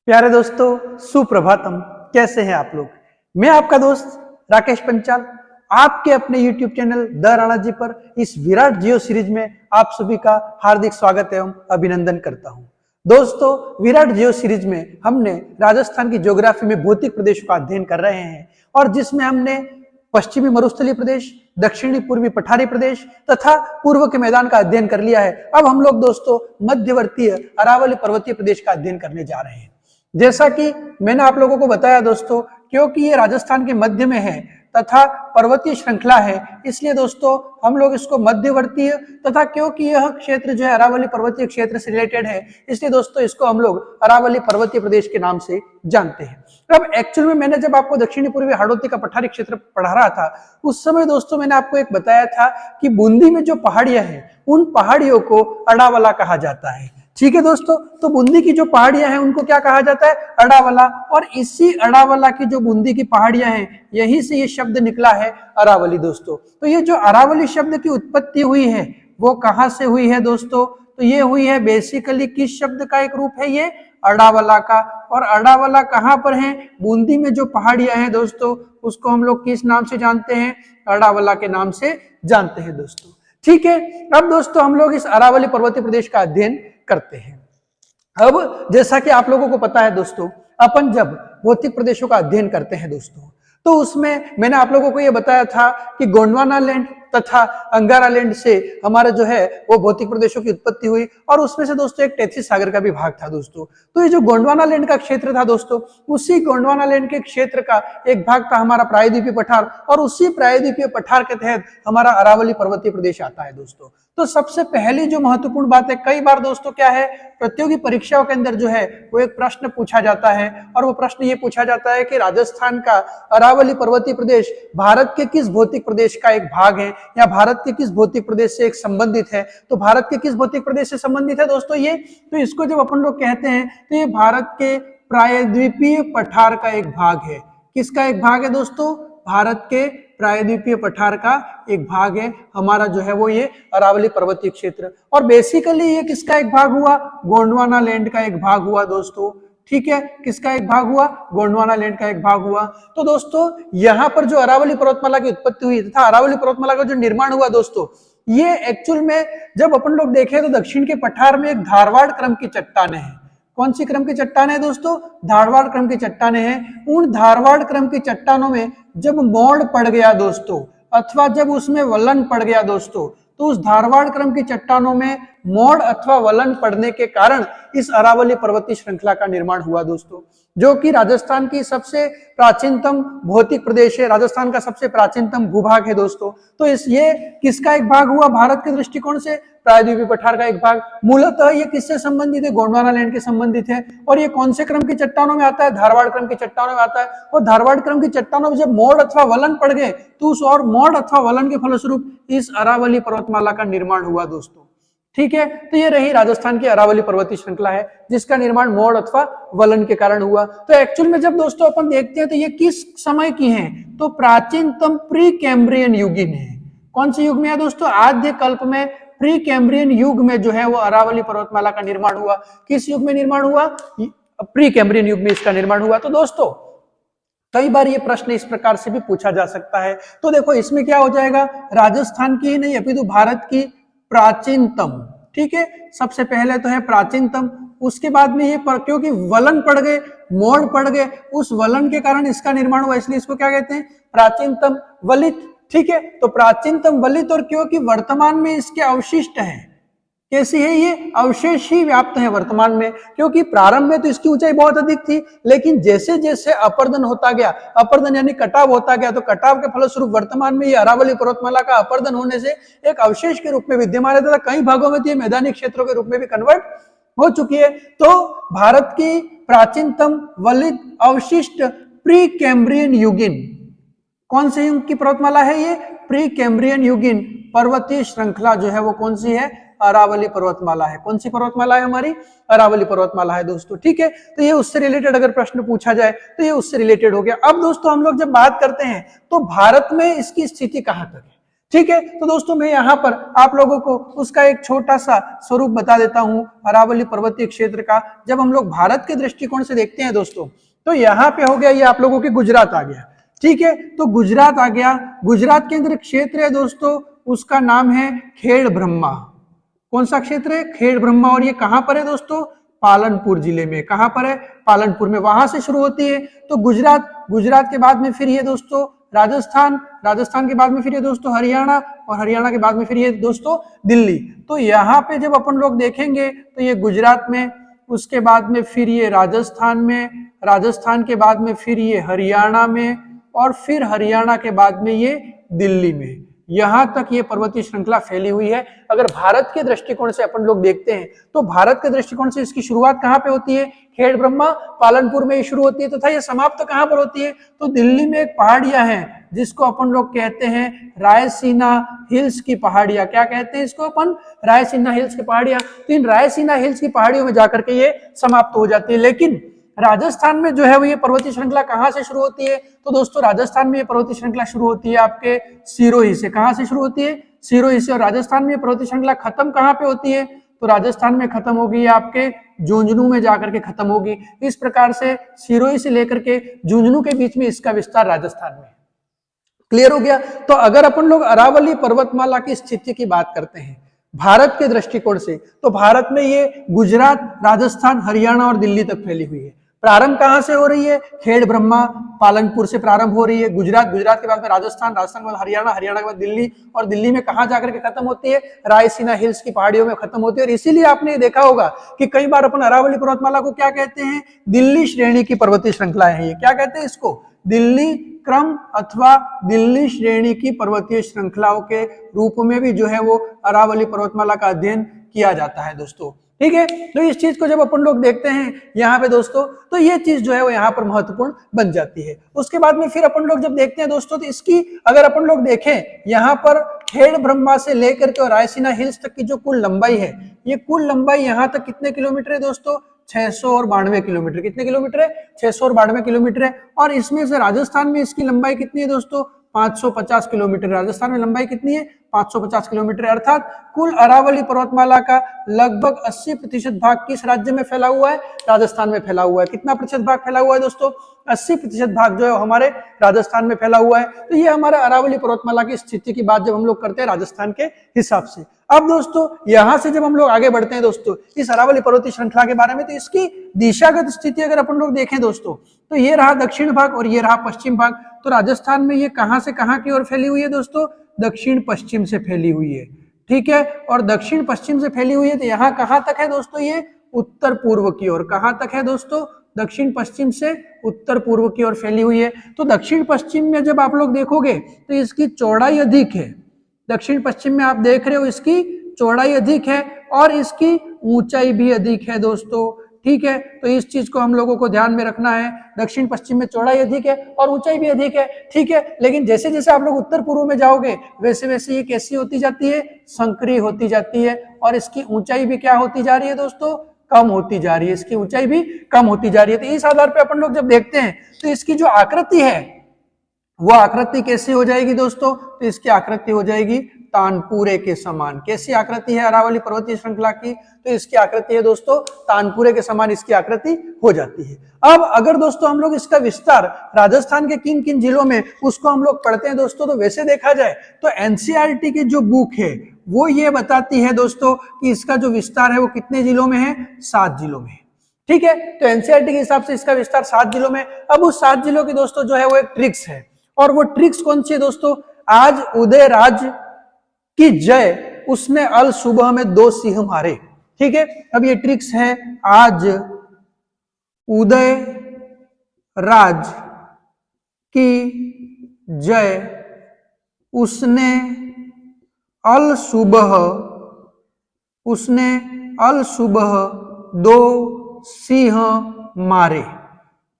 प्यारे दोस्तों, सुप्रभातम। कैसे हैं आप लोग? मैं आपका दोस्त राकेश पंचाल आपके अपने YouTube channel the Rana ji पर इस विराट जियो सीरीज में आप सभी का हार्दिक स्वागत एवं अभिनंदन करता हूं। दोस्तों, विराट जियो सीरीज में हमने राजस्थान की ज्योग्राफी में भौतिक प्रदेशों का अध्ययन कर रहे हैं और जिसमें हमने पश्चिमी मरुस्थलीय प्रदेश, दक्षिणी पूर्वी पठारी प्रदेश तथा पूर्व के मैदान का अध्ययन कर लिया है। अब हम लोग दोस्तों मध्यवर्तीय अरावली पर्वतीय प्रदेश का अध्ययन करने जा रहे हैं। जैसा कि मैंने आप लोगों को बताया दोस्तों, क्योंकि ये राजस्थान के मध्य में है तथा पर्वतीय श्रृंखला है, इसलिए दोस्तों हम लोग इसको मध्यवर्तीय तथा क्योंकि यह क्षेत्र जो है अरावली पर्वतीय क्षेत्र से रिलेटेड है, इसलिए दोस्तों इसको हम लोग अरावली पर्वतीय प्रदेश के नाम से जानते हैं। अब एक्चुअल में मैंने जब आपको दक्षिणी पूर्वी हाड़ौती का पठारी क्षेत्र पढ़ा रहा था, उस समय दोस्तों मैंने आपको एक बताया था कि बूंदी में जो पहाड़ियां हैं उन पहाड़ियों को अडावला कहा जाता है। ठीक है दोस्तों, तो बूंदी की जो पहाड़ियां हैं उनको क्या कहा जाता है? अडावला। और इसी अडावला की जो बूंदी की पहाड़ियां हैं, यहीं से ये शब्द निकला है अरावली दोस्तों। तो ये जो अरावली शब्द की उत्पत्ति हुई है वो कहां से हुई है दोस्तों? तो ये हुई है बेसिकली किस शब्द का एक रूप है? ये अडावला का। और अडावला कहां पर है? बूंदी में जो पहाड़ियां हैं दोस्तों उसको हम लोग किस नाम से जानते हैं? अडावला के नाम से जानते हैं दोस्तों। ठीक है, अब दोस्तों हम लोग इस अरावली पर्वतीय प्रदेश का अध्ययन करते हैं। अब जैसा कि आप लोगों को पता है दोस्तों, अपन जब भौतिक प्रदेशों का अध्ययन करते हैं दोस्तों, तो उसमें मैंने आप लोगों को यह बताया था कि गोंडवाना लैंड तथा अंगारा लैंड से हमारा जो है वो भौतिक प्रदेशों की उत्पत्ति हुई और उसमें से दोस्तों एक टेथीस सागर का भी भाग था दोस्तों। तो ये जो गोंडवाना लैंड का क्षेत्र था दोस्तों, उसी गोंडवाना लैंड के क्षेत्र का एक भाग था हमारा प्रायद्वीपीय पठार और उसी प्रायद्वीपीय पठार के तहत हमारा अरावली पर्वतीय प्रदेश आता है दोस्तों। तो सबसे पहली जो महत्वपूर्ण बात है, कई बार दोस्तों क्या है, प्रतियोगी परीक्षाओं के अंदर जो है वो एक प्रश्न पूछा जाता है और वो प्रश्न ये पूछा जाता है कि राजस्थान का अरावली पर्वतीय प्रदेश भारत के किस भौतिक प्रदेश का एक भाग है या भारत के किस भौतिक प्रदेश से एक संबंधित है? तो भारत के किस भौतिक प्रदेश से संबंधित है दोस्तों ये? तो इसको जब अपन लोग कहते हैं तो ये भारत के प्रायद्वीपीय पठार का एक भाग है। किसका एक भाग है दोस्तों? भारत के प्रायद्वीपीय पठार का एक भाग है हमारा जो है वो ये अरावली पर्वतीय क्षेत्र। और बेसिकली ये किसका एक भाग हुआ? गोंडवाना लैंड का एक भाग हुआ दोस्तों। ठीक है, किसका एक भाग हुआ? गोंडवाना लैंड का एक भाग हुआ। तो दोस्तों यहाँ पर जो अरावली पर्वतमाला की उत्पत्ति हुई तथा अरावली पर्वतमाला का जो निर्माण हुआ दोस्तों, ये एक्चुअल में जब अपन लोग देखें तो दक्षिण के पठार में एक धारवाड़ क्रम की चट्टानें हैं। कौन सी क्रम की चट्टानें हैं दोस्तों? धारवाड़ क्रम की चट्टानें हैं। उन धारवाड़ क्रम की चट्टानों में जब मोड़ पड़ गया दोस्तों अथवा जब उसमें वलन पड़ गया दोस्तों, तो उस धारवाड़ क्रम की चट्टानों में मोड़ अथवा वलन पड़ने के कारण इस अरावली पर्वतीय श्रृंखला का निर्माण हुआ दोस्तों, जो कि राजस्थान की सबसे प्राचीनतम भौतिक प्रदेश है, राजस्थान का सबसे प्राचीनतम भूभाग है दोस्तों। तो ये किसका एक भाग हुआ भारत के दृष्टिकोण से? प्रायद्वीपीय पठार का एक भाग। मूलतः ये किससे संबंधित है? गोंडवाना लैंड के संबंधित है। और ये कौन से क्रम की चट्टानों में आता है? धारवाड़ क्रम की चट्टानों में आता है। और धारवाड़ क्रम की चट्टानों में जब मोड़ अथवा वलन पड़ गए तो उस और मोड़ अथवा वलन के फलस्वरूप इस अरावली पर्वतमाला का निर्माण हुआ दोस्तों। ठीक है, तो ये रही राजस्थान की अरावली पर्वतीय श्रृंखला है जिसका निर्माण मोड़ अथवा वलन के कारण हुआ। तो एक्चुअल में जब दोस्तों अपन देखते हैं तो ये किस समय की है? तो प्राचीनतम प्री कैम्ब्रियन युगीन है। कौन से युग में है दोस्तों? आद्य कल्प में प्री कैम्ब्रियन युग में जो है वो अरावली पर्वतमाला का निर्माण हुआ। किस युग में निर्माण हुआ? प्री कैम्ब्रियन युग में इसका निर्माण हुआ। तो दोस्तों कई बार ये प्रश्न इस प्रकार से भी पूछा जा सकता है। तो देखो इसमें क्या हो जाएगा, राजस्थान की ही नहीं अपितु भारत की प्राचीनतम। ठीक है, सबसे पहले तो है प्राचीनतम, उसके बाद में ये क्योंकि वलन पड़ गए, मोड़ पड़ गए, उस वलन के कारण इसका निर्माण हुआ, इसलिए इसको क्या कहते हैं? प्राचीनतम वलित। ठीक है, तो प्राचीनतम वलित। और क्योंकि वर्तमान में इसके अवशिष्ट हैं, कैसी है ये? अवशेष ही व्याप्त है वर्तमान में, क्योंकि प्रारंभ में तो इसकी ऊंचाई बहुत अधिक थी, लेकिन जैसे जैसे अपर्दन होता गया, अपर्दन यानी कटाव होता गया, तो कटाव के फलस्वरूप वर्तमान में ये अरावली पर्वतमाला का अपर्दन होने से एक अवशेष के रूप में विद्यमान है तथा कई भागों में तो ये मैदानी क्षेत्रों के रूप में भी कन्वर्ट हो चुकी है। तो भारत की प्राचीनतम वलित अवशिष्ट प्री कैम्ब्रियन युगीन, कौन से युग की पर्वतमाला है ये? प्री कैम्ब्रियन युगीन पर्वतीय श्रृंखला जो है वो कौन सी है? अरावली पर्वतमाला है। कौन सी पर्वतमाला है हमारी? अरावली पर्वतमाला है दोस्तों। ठीक है, तो ये उससे रिलेटेड अगर प्रश्न पूछा जाए तो ये उससे रिलेटेड हो गया। अब दोस्तों हम लोग जब बात करते हैं तो भारत में इसकी स्थिति कहां तक है? ठीक है, तो दोस्तों मैं यहाँ पर आप लोगों को उसका एक छोटा सा स्वरूप बता देता हूँ अरावली पर्वतीय क्षेत्र का। जब हम लोग भारत के दृष्टिकोण से देखते हैं दोस्तों, तो यहाँ पे हो गया ये आप लोगों के गुजरात आ गया। ठीक है, तो गुजरात आ गया। गुजरात के अंदर एक क्षेत्र है दोस्तों, उसका नाम है खेड़ ब्रह्मा। कौन सा क्षेत्र है? खेड़ ब्रह्मा। और ये कहां पर है दोस्तों? पालनपुर जिले में। कहां पर है? पालनपुर में। वहां से शुरू होती है। तो गुजरात, गुजरात के बाद में फिर ये दोस्तों राजस्थान, राजस्थान के बाद में फिर ये दोस्तों हरियाणा, और हरियाणा के बाद में फिर ये दोस्तों दिल्ली। तो यहाँ पे जब अपन लोग देखेंगे तो ये गुजरात में, उसके बाद में फिर ये राजस्थान में, राजस्थान के बाद में फिर ये हरियाणा में, और फिर हरियाणा के बाद में ये दिल्ली में। यहां तक ये पर्वतीय श्रृंखला फैली हुई है। अगर भारत के दृष्टिकोण से अपन लोग देखते हैं तो भारत के दृष्टिकोण से इसकी शुरुआत कहां पे होती है? खेड़ ब्रह्मा पालनपुर में शुरू होती है, तथा ये समाप्त कहां पर होती है? तो दिल्ली में एक पहाड़ियां हैं जिसको अपन लोग कहते हैं रायसीना हिल्स की पहाड़ियां। क्या कहते हैं इसको अपन? रायसीना हिल्स की पहाड़ियां। तो इन रायसीना हिल्स की पहाड़ियों में जाकर के ये समाप्त हो जाती है। लेकिन राजस्थान में जो है वो ये पर्वतीय श्रृंखला कहां से शुरू होती है? तो दोस्तों राजस्थान में ये पर्वतीय श्रृंखला शुरू होती है आपके सिरोही से। कहां से शुरू होती है? सिरोही से। और राजस्थान में ये पर्वतीय श्रृंखला खत्म कहां पे होती है? तो राजस्थान में खत्म होगी आपके झुंझुनू में जाकर के खत्म होगी। इस प्रकार से सिरोही से लेकर के झुंझुनू के बीच में इसका विस्तार राजस्थान में। क्लियर हो गया? तो अगर अपन लोग अरावली पर्वतमाला की स्थिति की बात करते हैं भारत के दृष्टिकोण से, तो भारत में ये गुजरात, राजस्थान, हरियाणा और दिल्ली तक फैली हुई है। प्रारंभ कहां से हो रही है? खेड़ ब्रह्मा पालनपुर से प्रारंभ हो रही है। गुजरात, गुजरात के बाद में राजस्थान, राजस्थान के बाद हरियाणा, हरियाणा के बाद दिल्ली, और दिल्ली में कहां जाकर के खत्म होती है? रायसीना हिल्स की पहाड़ियों में खत्म होती है। और इसीलिए आपने देखा होगा कि कई बार अपन अरावली पर्वतमाला को क्या कहते हैं? दिल्ली श्रेणी की पर्वतीय श्रृंखला है। ये क्या कहते हैं इसको? दिल्ली क्रम अथवा दिल्ली श्रेणी की पर्वतीय श्रृंखलाओं के रूप में भी जो है वो अरावली पर्वतमाला का अध्ययन किया जाता है दोस्तों। ठीक है, तो इस चीज को जब अपन लोग देखते हैं यहाँ पे दोस्तों, तो ये चीज जो है वो यहाँ पर महत्वपूर्ण बन जाती है। उसके बाद में फिर अपन लोग जब देखते हैं दोस्तों, तो इसकी अगर अपन लोग देखें यहाँ पर खेड़ ब्रह्मा से लेकर के रायसीना हिल्स तक की जो कुल लंबाई है, ये कुल लंबाई यहाँ तक कितने किलोमीटर है दोस्तों? 692 किलोमीटर। कितने किलोमीटर है? 692 किलोमीटर है। और इसमें से राजस्थान में इसकी लंबाई कितनी है दोस्तों? 550 किलोमीटर। राजस्थान में लंबाई कितनी है? 550 किलोमीटर। अर्थात कुल अरावली पर्वतमाला का लगभग 80% भाग किस राज्य में फैला हुआ है? राजस्थान में फैला हुआ है। कितना प्रतिशत भाग फैला हुआ है दोस्तों? 80% भाग जो है हमारे राजस्थान में फैला हुआ है। तो ये हमारा अरावली पर्वतमाला की स्थिति की बात जब हम लोग करते हैं राजस्थान के हिसाब से। अब दोस्तों यहां से जब हम लोग आगे बढ़ते हैं दोस्तों इस अरावली पर्वतीय श्रृंखला के बारे में, तो इसकी दिशागत स्थिति अगर अपन लोग देखें दोस्तों, तो ये रहा दक्षिण भाग और ये रहा पश्चिम भाग। तो राजस्थान में ये कहां से कहां की ओर फैली हुई है दोस्तों? दक्षिण पश्चिम से फैली हुई है। ठीक है, और दक्षिण पश्चिम से फैली हुई है, तो यहाँ कहां तक है दोस्तों? ये उत्तर पूर्व की ओर। कहां तक है दोस्तों? दक्षिण पश्चिम से उत्तर पूर्व की ओर फैली हुई है। तो दक्षिण पश्चिम में जब आप लोग देखोगे तो इसकी चौड़ाई अधिक है। दक्षिण पश्चिम में आप देख रहे हो इसकी चौड़ाई अधिक है और इसकी ऊंचाई भी अधिक है दोस्तों। ठीक है, तो इस चीज को हम लोगों को ध्यान में रखना है। दक्षिण पश्चिम में चौड़ाई अधिक है और ऊंचाई भी अधिक है। ठीक है, लेकिन जैसे जैसे आप लोग उत्तर पूर्व में जाओगे वैसे वैसे ये कैसी होती जाती है? संकरी होती जाती है। और इसकी ऊंचाई भी क्या होती जा रही है दोस्तों? कम होती जा रही है। इसकी ऊंचाई भी कम होती जा रही है। तो इस आधार पर अपन लोग जब देखते हैं तो इसकी जो आकृति है वो आकृति कैसी हो जाएगी दोस्तों? तो इसकी आकृति हो जाएगी तानपुरे के समान। कैसी आकृति है अरावली पर्वतीय श्रृंखला की? तो इसकी आकृति है दोस्तों तानपुरे के समान इसकी आकृति हो जाती है। अब अगर दोस्तों हम लोग इसका विस्तार राजस्थान के किन किन जिलों में उसको हम लोग पढ़ते हैं दोस्तों, तो वैसे देखा जाए तो एनसीईआरटी की जो बुक है वो ये बताती है दोस्तों कि इसका जो विस्तार है वो कितने जिलों में है? 7 जिलों में। ठीक है, तो एनसीईआरटी के हिसाब से इसका विस्तार 7 जिलों में। अब उस 7 जिलों की दोस्तों जो है वो एक ट्रिक्स है, और वो ट्रिक्स कौन सी है दोस्तों? आज उदय राज की जय उसने अल सुबह में 2 सिंह मारे। ठीक है, अब ये ट्रिक्स है। आज उदय राज की जय उसने अल सुबह 2 सिंह मारे।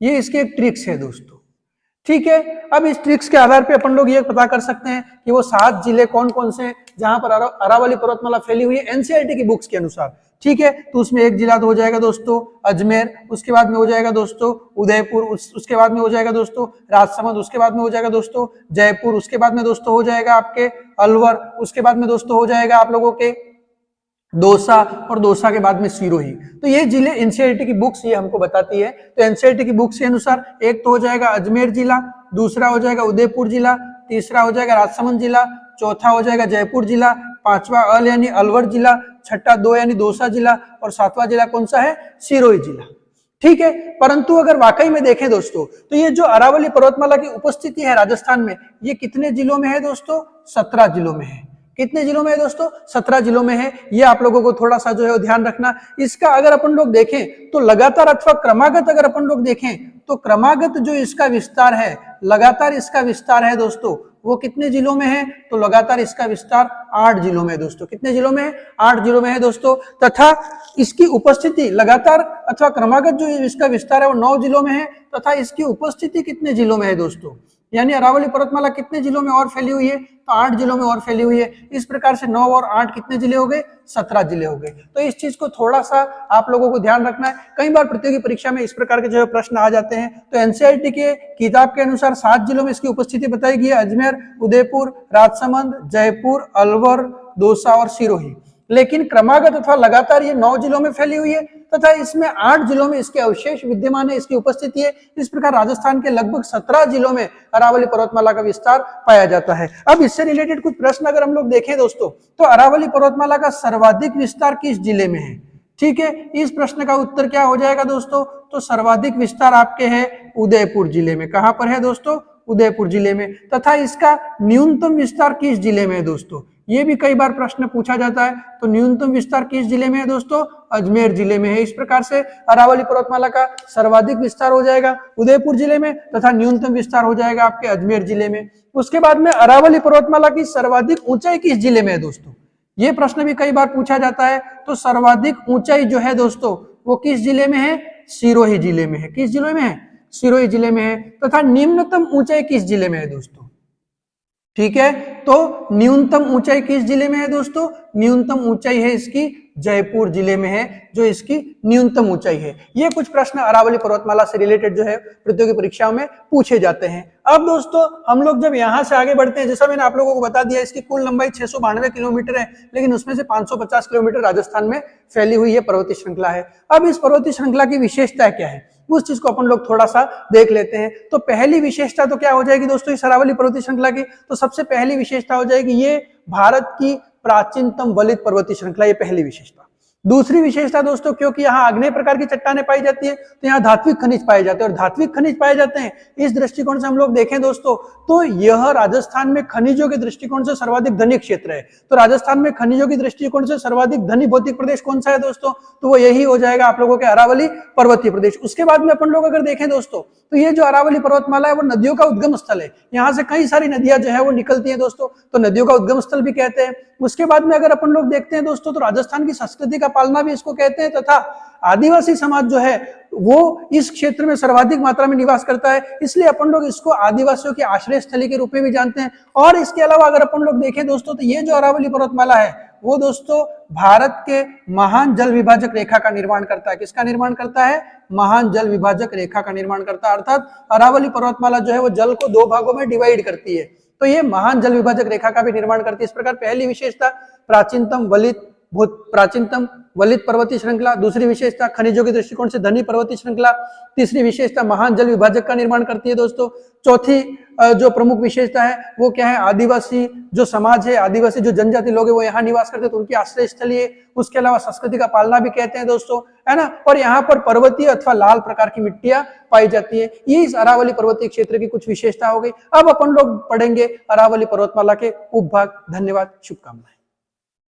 ये इसके एक ट्रिक्स है दोस्तों। ठीक है, अब इस ट्रिक्स के आधार पे अपन लोग ये पता कर सकते हैं कि वो 7 जिले कौन कौन से हैं जहां पर अरावली पर्वतमाला फैली हुई है एनसीईआरटी की बुक्स के अनुसार। ठीक है, तो उसमें एक जिला तो हो जाएगा दोस्तों अजमेर, उसके बाद में हो जाएगा दोस्तों उदयपुर, उसके बाद में हो जाएगा दोस्तों राजसमंद, उसके बाद में हो जाएगा दोस्तों जयपुर, उसके बाद में दोस्तों हो जाएगा आपके अलवर, उसके बाद में दोस्तों हो जाएगा आप लोगों के दौसा, और दौसा के बाद में सिरोही। तो ये जिले एनसीईआरटी की बुक्स ये हमको बताती है। तो एनसीईआरटी की बुक्स के अनुसार एक तो हो जाएगा अजमेर जिला, दूसरा हो जाएगा उदयपुर जिला, तीसरा हो जाएगा राजसमंद जिला, चौथा हो जाएगा जयपुर जिला, पांचवा अल यानी अलवर जिला, छठा दो यानी दौसा जिला, और सातवां जिला कौन सा है, सिरोही जिला। ठीक है, परंतु अगर वाकई में देखें दोस्तों तो ये जो अरावली पर्वतमाला की उपस्थिति है राजस्थान में, ये कितने जिलों में है दोस्तों, 17 जिलों में है। कितने जिलों में है दोस्तों, 17 जिलों में है। ये आप लोगों को थोड़ा सा जो है ध्यान रखना। इसका अगर अपन लोग देखें तो लगातार अथवा क्रमागत अगर अपन लोग देखें तो क्रमागत जो इसका विस्तार है, लगातार इसका विस्तार है दोस्तों, वो कितने जिलों में है, तो लगातार इसका विस्तार 8 जिलों में है दोस्तों। कितने जिलों में है, 8 जिलों में है दोस्तों। तथा इसकी उपस्थिति लगातार अथवा क्रमागत जो इसका विस्तार है वो 9 जिलों में है, तथा इसकी उपस्थिति कितने जिलों में है दोस्तों, यानी अरावली पर्वतमाला कितने जिलों में और फैली हुई है, तो 8 जिलों में और फैली हुई है। इस प्रकार से 9 और 8 कितने जिले हो गए, 17 जिले हो गए। तो इस चीज को थोड़ा सा आप लोगों को ध्यान रखना है। कई बार प्रतियोगी परीक्षा में इस प्रकार के जो है प्रश्न आ जाते हैं। तो एनसीईआरटी के किताब के अनुसार 7 जिलों में इसकी उपस्थिति बताई गई है, अजमेर, उदयपुर, राजसमंद, जयपुर, अलवर, दौसा और सिरोही। लेकिन क्रमागत अथवा लगातार ये 9 जिलों में फैली हुई है, तथा इसमें 8 जिलों में इसके अवशेष विद्यमान है, इसकी उपस्थिति है। इस प्रकार राजस्थान के लगभग 17 जिलों में अरावली पर्वतमाला का विस्तार पाया जाता है। अब इससे रिलेटेड कुछ प्रश्न अगर हम लोग देखें दोस्तों, तो अरावली पर्वतमाला का सर्वाधिक विस्तार किस जिले में है। ठीक है, इस प्रश्न का उत्तर क्या हो जाएगा दोस्तों, तो सर्वाधिक विस्तार आपके है उदयपुर जिले में। कहां पर है दोस्तों, उदयपुर जिले में। तथा इसका न्यूनतम विस्तार किस जिले में है दोस्तों, ये भी कई बार प्रश्न पूछा जाता है। तो न्यूनतम विस्तार किस जिले में है दोस्तों, अजमेर जिले में है। इस प्रकार से अरावली पर्वतमाला का सर्वाधिक विस्तार हो जाएगा उदयपुर जिले में, तथा न्यूनतम विस्तार हो जाएगा आपके अजमेर जिले में। उसके बाद में अरावली पर्वतमाला की सर्वाधिक ऊंचाई किस जिले में है दोस्तों, ये प्रश्न भी कई बार पूछा जाता है। तो सर्वाधिक ऊंचाई जो है दोस्तों वो किस जिले में है, सिरोही जिले में है। किस जिले में है, सिरोही जिले में है। तथा निम्नतम ऊंचाई किस जिले में है दोस्तों, ठीक है, तो न्यूनतम ऊंचाई किस जिले में है दोस्तों, न्यूनतम ऊंचाई है इसकी जयपुर जिले में है, जो इसकी न्यूनतम ऊंचाई है। ये कुछ प्रश्न अरावली पर्वतमाला से रिलेटेड जो है प्रतियोगी परीक्षाओं में पूछे जाते हैं। अब दोस्तों हम लोग जब यहां से आगे बढ़ते हैं, जैसा मैंने आप लोगों को बता दिया, इसकी कुल लंबाई 692 किलोमीटर है, लेकिन उसमें से 550 किलोमीटर राजस्थान में फैली हुई है पर्वतीय श्रृंखला है। अब इस पर्वतीय श्रृंखला की विशेषता क्या है, उस चीज को अपन लोग थोड़ा सा देख लेते हैं। तो पहली विशेषता तो क्या हो जाएगी दोस्तों इस अरावली पर्वतीय श्रृंखला की, तो सबसे पहली विशेषता हो जाएगी ये भारत की प्राचीनतम वलित पर्वतीय श्रृंखला, ये पहली विशेषता। दूसरी विशेषता दोस्तों, क्योंकि यहाँ आग्नेय प्रकार की चट्टानें पाई जाती है, तो यहाँ धात्विक खनिज पाए जाते हैं, और धात्विक खनिज पाए जाते हैं। इस दृष्टिकोण से हम लोग देखें दोस्तों, तो यह राजस्थान में खनिजों के दृष्टिकोण से सर्वाधिक धनी क्षेत्र है। तो राजस्थान में खनिजों की दृष्टिकोण से सर्वाधिक धनी भौतिक प्रदेश कौन सा है दोस्तों, तो वो यही हो जाएगा आप लोगों के अरावली पर्वतीय प्रदेश। उसके बाद में अपन लोग अगर देखें दोस्तों, तो ये जो अरावली पर्वतमाला है वो नदियों का उद्गम स्थल है। यहाँ से कई सारी नदियां जो है वो निकलती है दोस्तों, तो नदियों का उद्गम स्थल भी कहते हैं। उसके बाद में अगर अपन लोग देखते हैं दोस्तों, तो राजस्थान की संस्कृति का पालना भी इसको कहते हैं, तथा आदिवासी समाज जो है वो इस क्षेत्र में सर्वाधिक मात्रा में निवास करता है, इसलिए अपन लोग इसको आदिवासियों की आश्रय स्थली के रूप में भी जानते हैं। और इसके अलावा अगर अपन लोग देखें दोस्तों, तो ये जो अरावली पर्वतमाला है वो दोस्तों भारत के महान जल विभाजक रेखा का निर्माण करता है। किसका निर्माण करता है, महान जल विभाजक रेखा का निर्माण करता है। अर्थात अरावली पर्वतमाला जो है वो जल को 2 भागों में डिवाइड करती है, तो ये महान जल विभाजक रेखा का भी निर्माण करती है। इस प्रकार पहली विशेषता प्राचीनतम वलित पर्वतीय श्रृंखला, दूसरी विशेषता खनिजों के दृष्टिकोण से धनी पर्वतीय श्रृंखला, तीसरी विशेषता महान जल विभाजक का निर्माण करती है दोस्तों। चौथी जो प्रमुख विशेषता है वो क्या है, आदिवासी जो समाज है, आदिवासी जो जनजाति लोग है वो यहाँ निवास करते हैं, तो उनकी आश्रय स्थली है। उसके अलावा संस्कृति का पालना भी कहते हैं दोस्तों, है ना। और यहाँ पर पर्वतीय अथवा लाल प्रकार की मिट्टियां पाई जाती है। ये इस अरावली पर्वतीय क्षेत्र की कुछ विशेषता हो गई। अब अपन लोग पढ़ेंगे अरावली पर्वतमाला के उपभाग। धन्यवाद, शुभकामनाएं।